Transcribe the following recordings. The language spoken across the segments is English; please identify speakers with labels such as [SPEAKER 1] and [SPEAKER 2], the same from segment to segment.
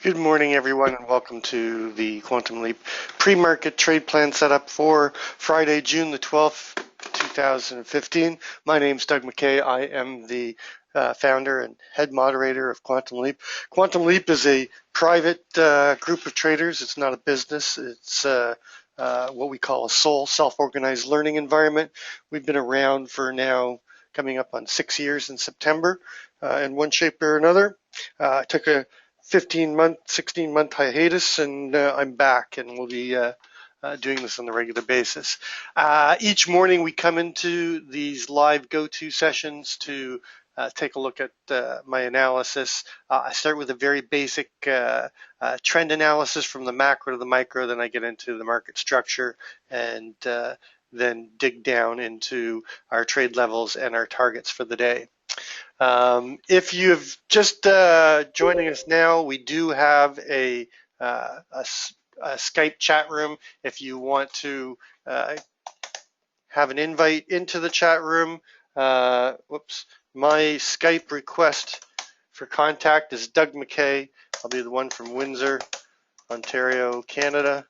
[SPEAKER 1] Good morning, everyone, and welcome to the Quantum Leap pre-market trade plan setup for Friday, June the 12th, 2015. My name is Doug McKay. I am the founder and head moderator of Quantum Leap. Quantum Leap is a private group of traders. It's not a business. It's what we call a sole self-organized learning environment. We've been around for now coming up on 6 years in September in one shape or another. I took a 15-month, 16-month hiatus, and I'm back, and we'll be doing this on a regular basis. Each morning we come into these live go-to sessions to take a look at my analysis. I start with a very basic trend analysis from the macro to the micro, then I get into the market structure and then dig down into our trade levels and our targets for the day. If you've just joining us now, we do have a Skype chat room. If you want to have an invite into the chat room, my Skype request for contact is Doug McKay. I'll be the one from Windsor, Ontario, Canada.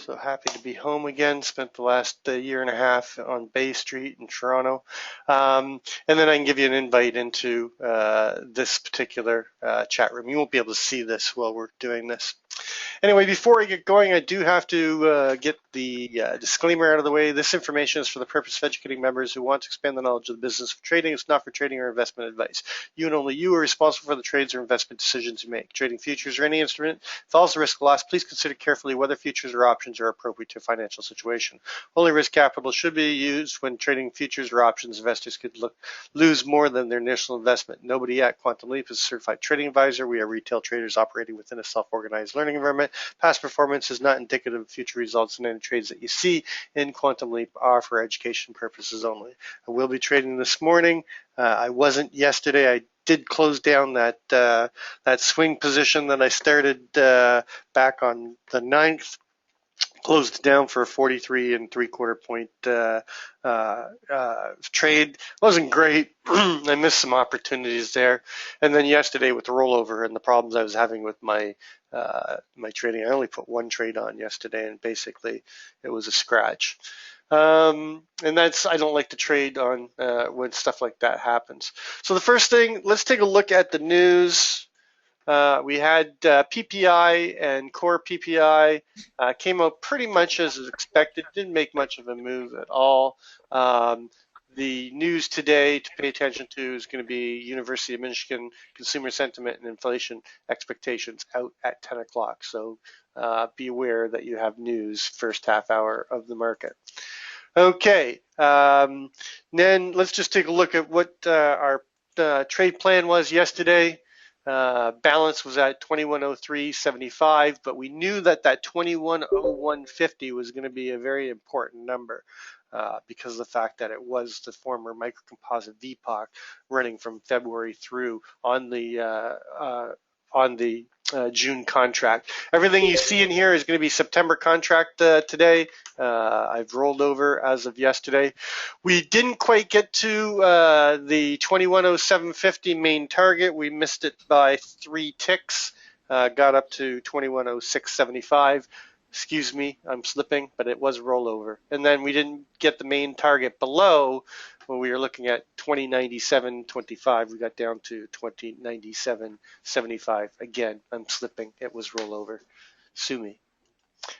[SPEAKER 1] So happy to be home again. Spent the last year and a half on Bay Street in Toronto. And then I can give you an invite into this particular chat room. You won't be able to see this while we're doing this. Anyway, before I get going, I do have to get the disclaimer out of the way. This information is for the purpose of educating members who want to expand the knowledge of the business of trading. It's not for trading or investment advice. You and only you are responsible for the trades or investment decisions you make. Trading futures or any instrument involves the risk of loss. Please consider carefully whether futures or options are appropriate to a financial situation. Only risk capital should be used when trading futures or options. Investors could lose more than their initial investment. Nobody at Quantum Leap is a certified trading advisor. We are retail traders operating within a self-organized learning environment. Past performance is not indicative of future results, and any trades that you see in Quantum Leap are for education purposes only. I will be trading this morning. I wasn't yesterday. I did close down that swing position that I started back on the 9th. Closed down for a 43 3/4 point trade. Wasn't great. I missed some opportunities there. And then yesterday with the rollover and the problems I was having with my trading, I only put one trade on yesterday, and basically it was a scratch. And I don't like to trade on when stuff like that happens. So the first thing, let's take a look at the news. We had PPI and core PPI came out pretty much as expected, didn't make much of a move at all. The news today to pay attention to is going to be University of Michigan consumer sentiment and inflation expectations out at 10 o'clock. So be aware that you have news first half hour of the market. Okay, then let's just take a look at what our trade plan was yesterday. Balance was at 2103.75, but we knew that 2101.50 was going to be a very important number because of the fact that it was the former microcomposite VPOC running from February through on the June contract. Everything you see in here is going to be September contract today. I've rolled over as of yesterday. We didn't quite get to the 2107.50 main target. We missed it by 3 ticks. Got up to 2106.75. Excuse me, I'm slipping, but it was rollover. And then we didn't get the main target below when we were looking at 2097.25. We got down to 2097.75. Again, I'm slipping. It was rollover. Sue me.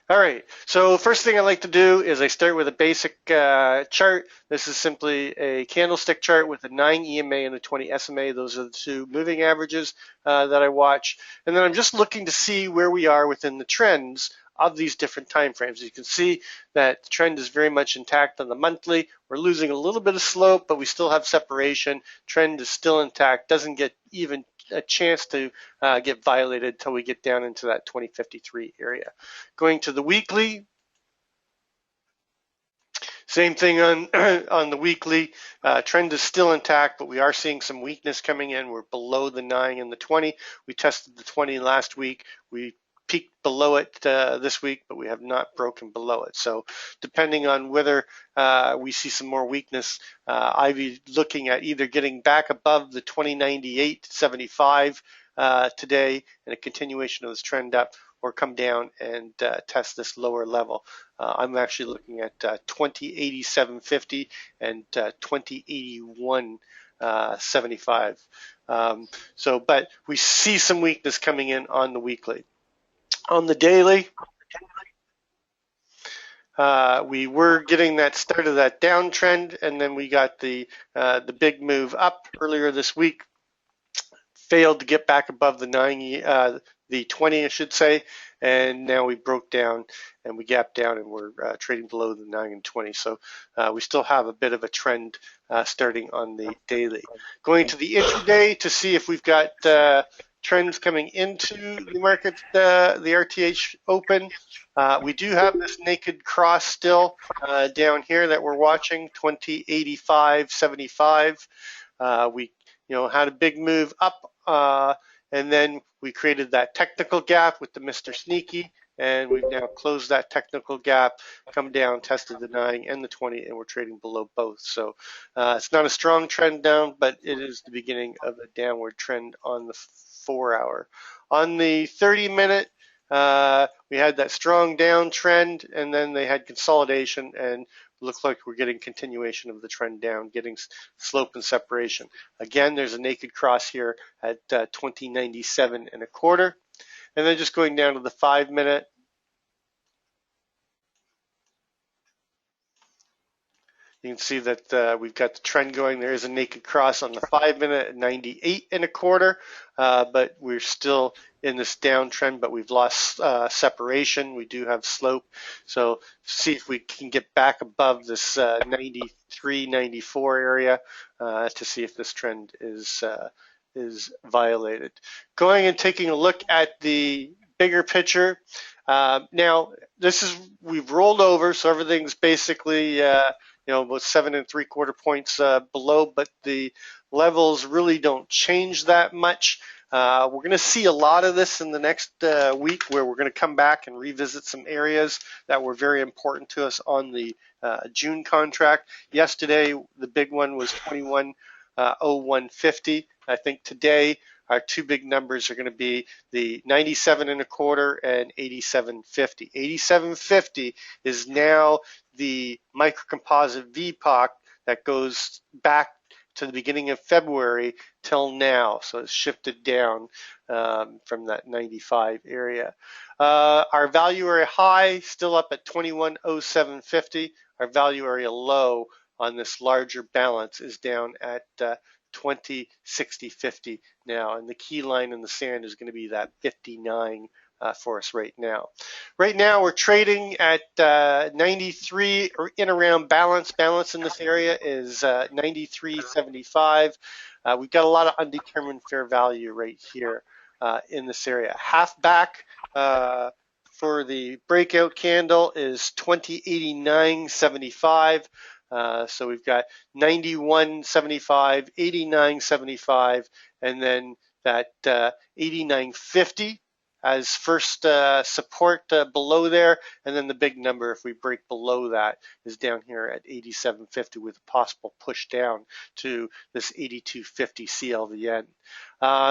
[SPEAKER 1] All right, so first thing I like to do is I start with a basic chart. This is simply a candlestick chart with a 9 EMA and a 20 SMA. Those are the two moving averages that I watch. And then I'm just looking to see where we are within the trends of these different time frames. You can see that the trend is very much intact on the monthly. We're losing a little bit of slope, but we still have separation. Trend is still intact, doesn't get even a chance to get violated until we get down into that 2053 area. Going to the weekly, same thing on the weekly. Trend is still intact, but we are seeing some weakness coming in. We're below the 9 and the 20. We tested the 20 last week. We peaked below it this week, but we have not broken below it. So depending on whether we see some more weakness, I'd be looking at either getting back above the 2098.75 today and a continuation of this trend up, or come down and test this lower level. I'm actually looking at 2087.50 and 2081.75. But we see some weakness coming in on the weekly. On the daily, we were getting that start of that downtrend, and then we got the big move up earlier this week. Failed to get back above the 20, I should say, and now we broke down and we gapped down, and we're trading below the 9 and 20. So we still have a bit of a trend starting on the daily. Going to the intraday to see if we've got trends coming into the market, the RTH open. We do have this naked cross still down here that we're watching, 2085.75. We had a big move up, and then we created that technical gap with the Mr. Sneaky, and we've now closed that technical gap, come down, tested the 9 and the 20, and we're trading below both. So it's not a strong trend down, but it is the beginning of a downward trend on the 4-hour. On the 30-minute, we had that strong downtrend, and then they had consolidation, and looks like we're getting continuation of the trend down, getting slope and separation. Again, there's a naked cross here at 2097.25. And then just going down to the 5-minute. You can see that we've got the trend going. There is a naked cross on the 5-minute at 98.25, but we're still in this downtrend, but we've lost separation. We do have slope. So see if we can get back above this 93, 94 area to see if this trend is violated. Going and taking a look at the bigger picture. Now, we've rolled over, so everything's basically about 7 3/4 points below, but the levels really don't change that much. We're going to see a lot of this in the next week, where we're going to come back and revisit some areas that were very important to us on the June contract. Yesterday, the big one was 21.0150. I think today our two big numbers are going to be the 97.25 and 87.50. 87.50 is now the microcomposite VPOC that goes back to the beginning of February till now. So it's shifted down from that 95 area. Our value area high still up at 21.0750. Our value area low on this larger balance is down at 20.6050 now, and the key line in the sand is going to be that 59 for us right now. Right now we're trading at 93 or in around balance. Balance in this area is 93.75. We've got a lot of undetermined fair value right here in this area. Half back for the breakout candle is 2089.75. So we've got 91.75, 89.75, and then that 89.50 as first support below there, and then the big number, if we break below that, is down here at 87.50 with a possible push down to this 82.50 CLVN.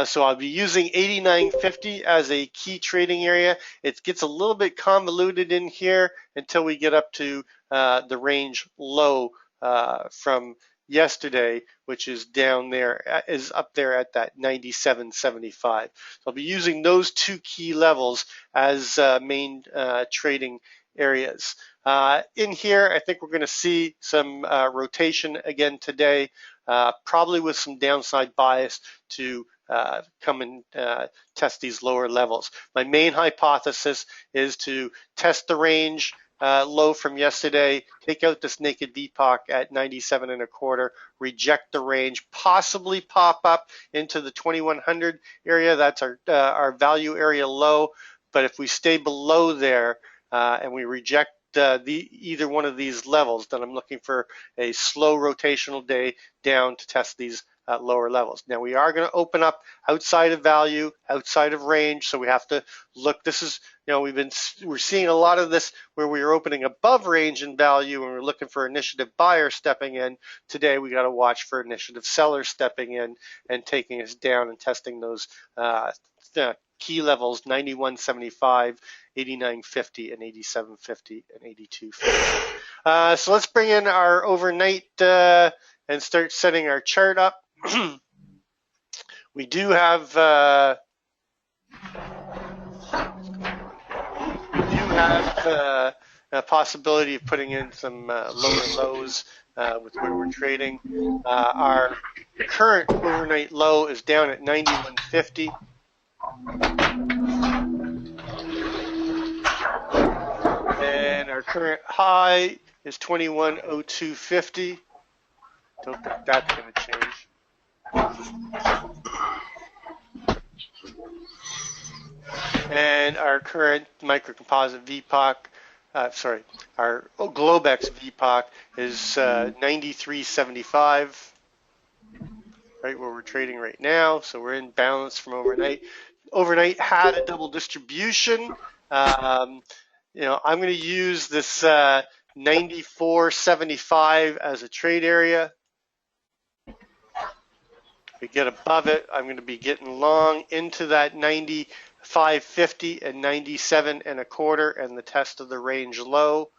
[SPEAKER 1] So I'll be using 89.50 as a key trading area. It gets a little bit convoluted in here until we get up to the range low from yesterday, which is down there, is up there at that 97.75. So I'll be using those two key levels as main trading areas. In here, I think we're going to see some rotation again today, probably with some downside bias to come and test these lower levels. My main hypothesis is to test the range low from yesterday, take out this naked VPOC at 97.25, reject the range, possibly pop up into the 2100 area. That's our value area low. But if we stay below there and we reject either one of these levels, then I'm looking for a slow rotational day down to test these at lower levels. Now we are going to open up outside of value, outside of range, so we have to look. This is, we're seeing a lot of this where we are opening above range in value and we're looking for initiative buyers stepping in. Today we got to watch for initiative sellers stepping in and taking us down and testing those key levels 91.75, 89.50, and 87.50 and 82.50. So let's bring in our overnight and start setting our chart up. We do have a possibility of putting in some lower lows with where we're trading. Our current overnight low is down at 91.50. And our current high is 21.0250. Don't think that's going to change. And our current microcomposite VPOC, our Globex VPOC is 93.75, right where we're trading right now. So we're in balance from overnight. Overnight had a double distribution. I'm going to use this 94.75 as a trade area. If we get above it, I'm going to be getting long into that 95.50 and 97.25 and the test of the range low.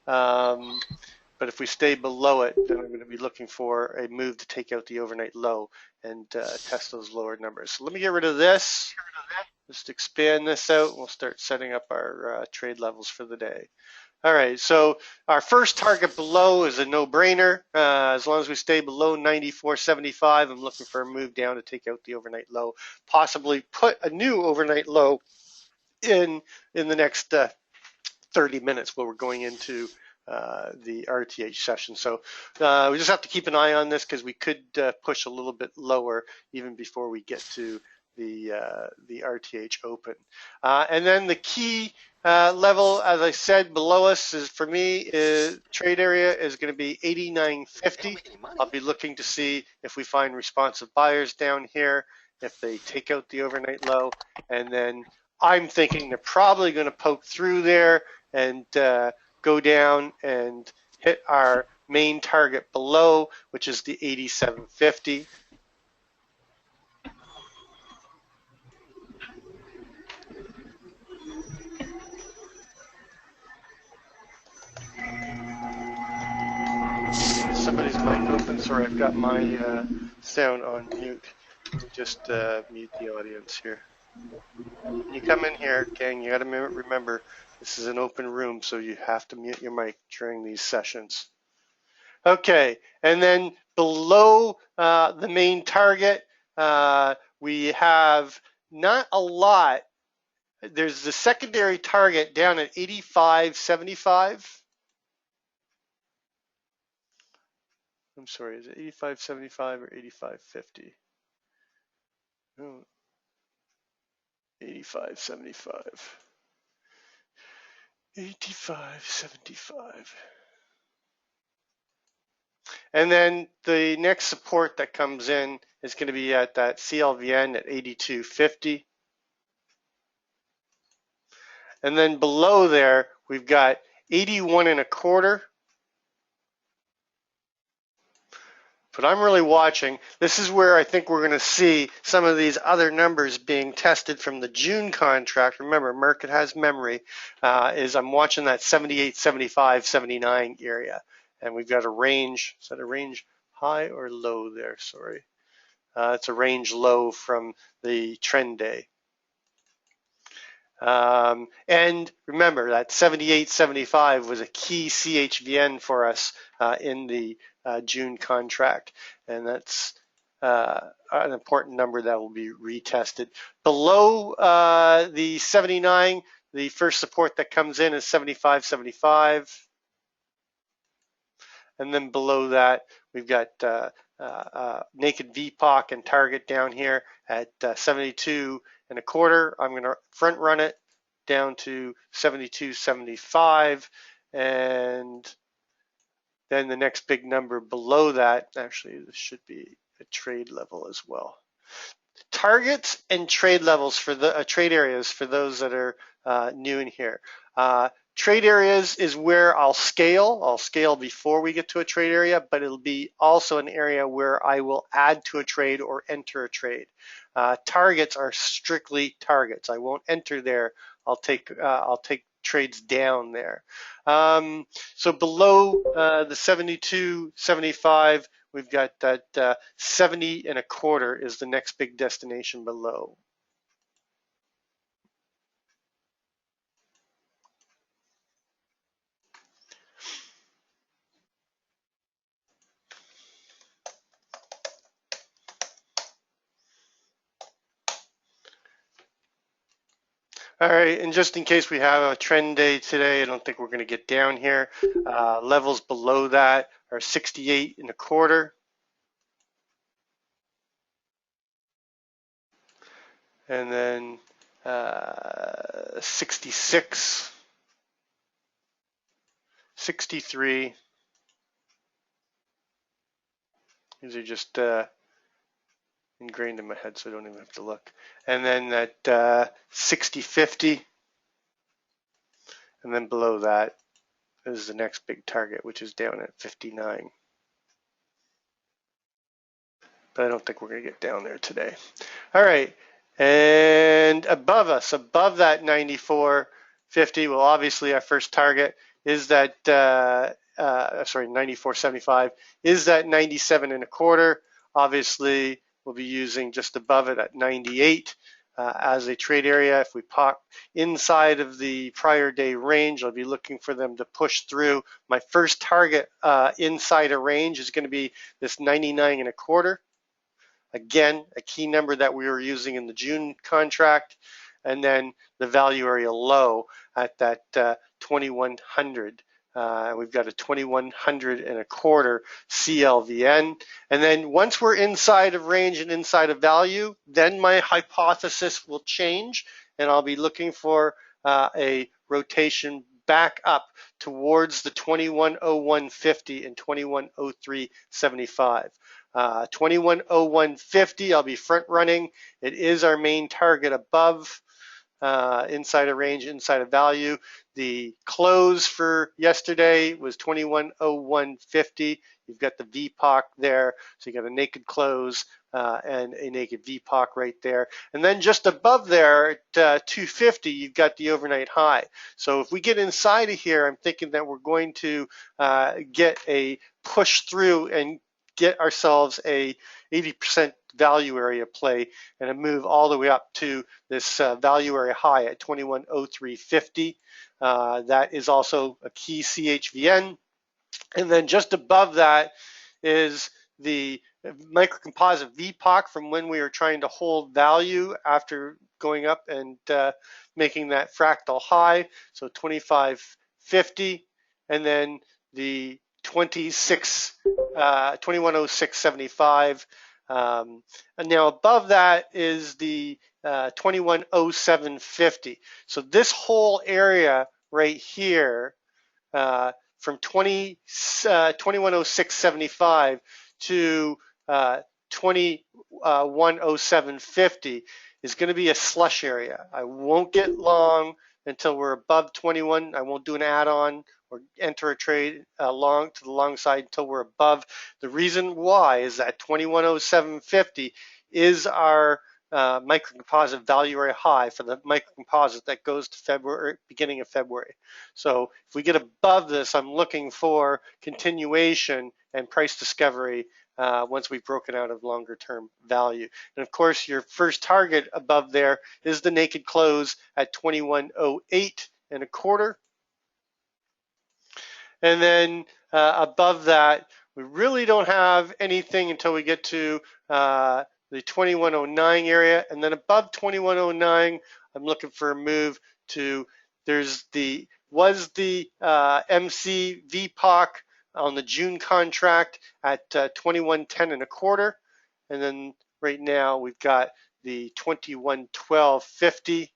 [SPEAKER 1] But if we stay below it, then I'm going to be looking for a move to take out the overnight low and test those lower numbers. So let me get rid of this. Just expand this out, and we'll start setting up our trade levels for the day. All right, so our first target below is a no-brainer. As long as we stay below 94.75, I'm looking for a move down to take out the overnight low, possibly put a new overnight low in the next 30 minutes while we're going into the RTH session. So we just have to keep an eye on this because we could push a little bit lower even before we get to the RTH open. And then the key level, as I said, below us is, for me, trade area is going to be 89.50. I'll be looking to see if we find responsive buyers down here, if they take out the overnight low, and then I'm thinking they're probably going to poke through there and go down and hit our main target below, which is the 87.50. Somebody's mic open. Sorry, I've got my sound on mute. Just mute the audience here. When you come in here, gang, you got to remember this is an open room, so you have to mute your mic during these sessions. Okay, and then below the main target, we have not a lot. There's the secondary target down at 85.75. I'm sorry, is it 85.75 or 85.50? Oh, 85.75. 85.75. And then the next support that comes in is going to be at that CLVN at 82.50. And then below there, we've got 81.25. But I'm really watching. This is where I think we're going to see some of these other numbers being tested from the June contract. Remember, market has memory. I'm watching that 78, 75, 79 area. And we've got a range. Is that a range high or low there? Sorry. It's a range low from the trend day. And remember that 78.75 was a key CHVN for us in the June contract, and that's an important number that will be retested. Below the 79, the first support that comes in is 75.75, and then below that we've got naked VPOC and target down here at 72.25. I'm going to front run it down to 72.75, and then the next big number below that, actually this should be a trade level as well. Targets and trade levels for the trade areas for those that are new in here. Trade areas is where I'll scale. I'll scale before we get to a trade area, but it'll be also an area where I will add to a trade or enter a trade. Targets are strictly targets. I won't enter there. I'll take trades down there. So below the 72, 75, we've got that 70 and a quarter is the next big destination below. All right, and just in case we have a trend day today, I don't think we're going to get down here. Levels below that are 68 and a quarter. And then 66, 63. These are just ingrained in my head, so I don't even have to look. And then that 60, 50. And then below that is the next big target, which is down at 59. But I don't think we're going to get down there today. All right. And above us, above that 94.50, well, obviously our first target is that, 94.75 is that 97 and a quarter. Obviously, we'll be using just above it at 98 as a trade area. If we pop inside of the prior day range, I'll be looking for them to push through. My first target inside a range is going to be this 99 and a quarter. Again, a key number that we were using in the June contract, and then the value area low at that 2100. We've got a 2100 and a quarter CLVN. And then once we're inside of range and inside of value, then my hypothesis will change, and I'll be looking for a rotation back up towards the 2101.50 and 2103.75. 2101.50, I'll be front running. It is our main target above inside of range, inside of value. The close for yesterday was 2101.50. You've got the VPOC there, so you got a naked close and a naked VPOC right there. And then just above there at 250, you've got the overnight high. So if we get inside of here, I'm thinking that we're going to get a push through and get ourselves a 80% value area play and a move all the way up to this value area high at 2103.50. That is also a key CHVN. And then just above that is the microcomposite VPOC from when we were trying to hold value after going up and making that fractal high. So 25.50, and then the 2106.75. And now above that is the 2107.50. So this whole area right here from 2106.75 to 2107.50 is going to be a slush area. I won't get long until we're above 21. I won't do an add-on or enter a trade long to the long side until we're above. The reason why is that 2107.50 is our microcomposite value area high for the microcomposite that goes to February, beginning of February. So if we get above this, I'm looking for continuation and price discovery once we've broken out of longer term value. And of course, your first target above there is the naked close at 2108 and a quarter. And then above that, we really don't have anything until we get to the 2109 area. And then above 2109, I'm looking for a move to, was the MC VPOC on the June contract at 2110 and a quarter. And then right now we've got the 2112.50.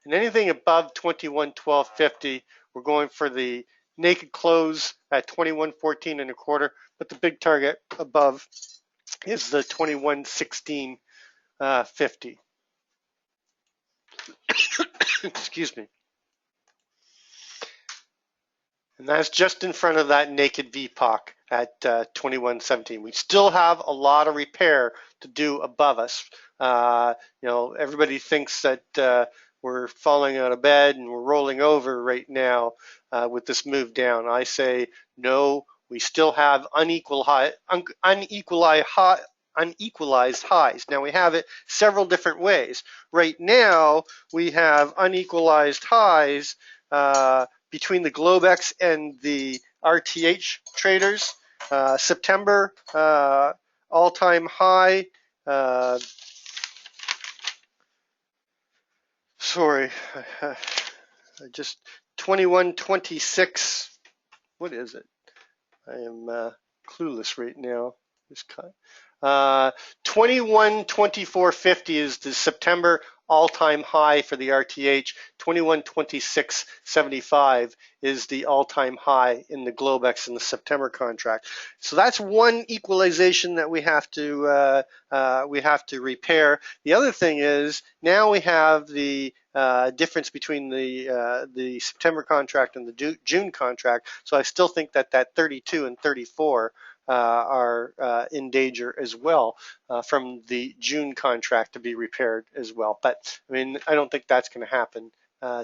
[SPEAKER 1] And anything above 2112.50, we're going for the naked close at 2114 and a quarter, but the big target above is the 2116.50. Excuse me. And that's just in front of that naked VPOC at 2117. We still have a lot of repair to do above us. Everybody thinks that we're falling out of bed and we're rolling over right now with this move down. I say no. We still have unequalized highs. Now we have it several different ways. Right now we have unequalized highs between the Globex and the RTH traders. September all-time high. Sorry, I just 2126. What is it? I am clueless right now. 2124.50 is the September all-time high for the RTH. 2126.75 is the all-time high in the Globex in the September contract. So that's one equalization that we have to repair. The other thing is now we have the difference between the September contract and the June contract. So I still think that 32 and 34 are in danger as well from the June contract to be repaired as well. But I mean, I don't think that's going to happen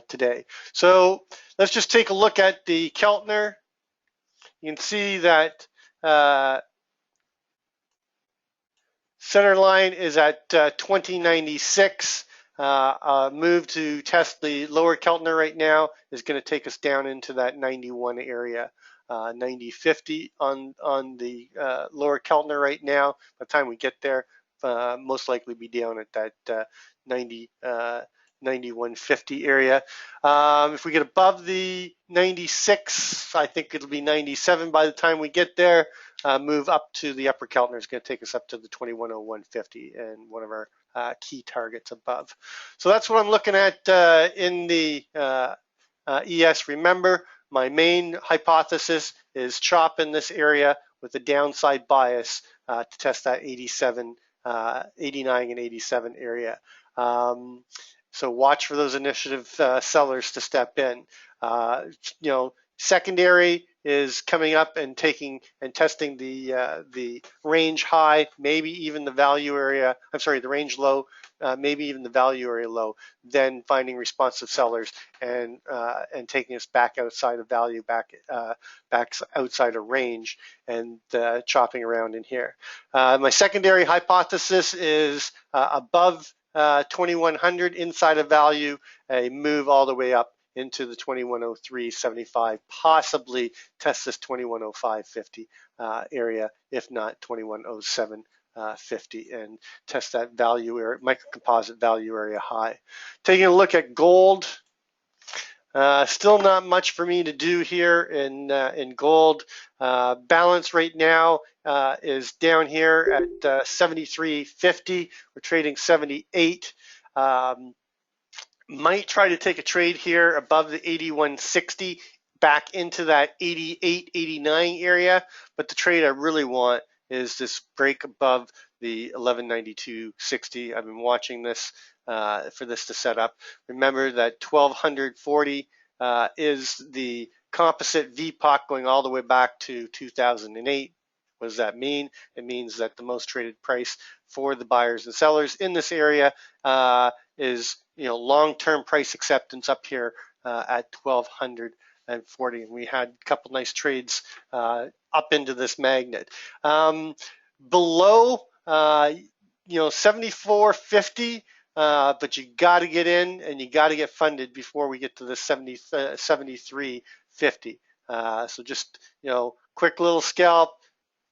[SPEAKER 1] today. So let's just take a look at the Keltner. You can see that center line is at 2096. Move to test the lower Keltner right now is going to take us down into that 91 area. 90.50 on the lower Keltner right now. By the time we get there, most likely be down at that 91.50 area. If we get above the 96, I think it'll be 97 by the time we get there. Move up to the upper Keltner is going to take us up to the 2101.50 and one of our key targets above. So that's what I'm looking at in the ES. Remember, my main hypothesis is chop in this area with a downside bias to test that 89 and 87 area. So watch for those initiative sellers to step in. Secondary is coming up and taking and testing the range high, maybe even the value area. I'm sorry, the range low, maybe even the value area low. Then finding responsive sellers and taking us back outside of value, back outside of range, and chopping around in here. My secondary hypothesis is above 2100 inside of value, a move all the way up into the 2103.75, possibly test this 2105.50 area, if not 2107.50, and test that value area, microcomposite value area high. Taking a look at gold, still not much for me to do here in gold. Balance right now is down here at 73.50. We're trading 78. Might try to take a trade here above the 81.60 back into that 88, 89 area, but the trade I really want is this break above the 1192.60. I've been watching this for this to set up. Remember that 1240 is the composite VPOC going all the way back to 2008. What does that mean? It means that the most traded price for the buyers and sellers in this area is long-term price acceptance up here at 1240, and we had a couple nice trades up into this magnet. Below 74.50, but you got to get in and you got to get funded before we get to the 73.50. So just quick little scalp.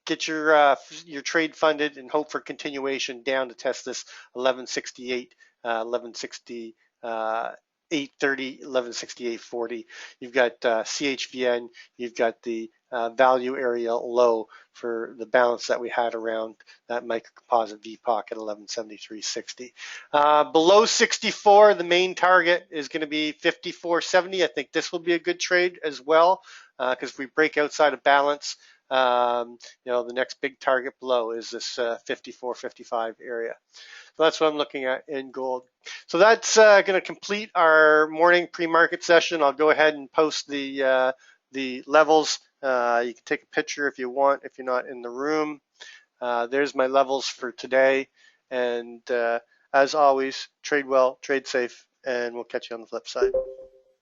[SPEAKER 1] Get your trade funded and hope for continuation down to test this 1168, 1160, 830, 1168.40. You've got CHVN. You've got the value area low for the balance that we had around that microcomposite VPOC at 1173.60. Below 64, the main target is going to be 54.70. I think this will be a good trade as well because if we break outside of balance, You know, the next big target below is this 54, 55 area. So that's what I'm looking at in gold. So that's going to complete our morning pre-market session. I'll go ahead and post the levels. You can take a picture if you want, if you're not in the room. There's my levels for today. And as always, trade well, trade safe, and we'll catch you on the flip side.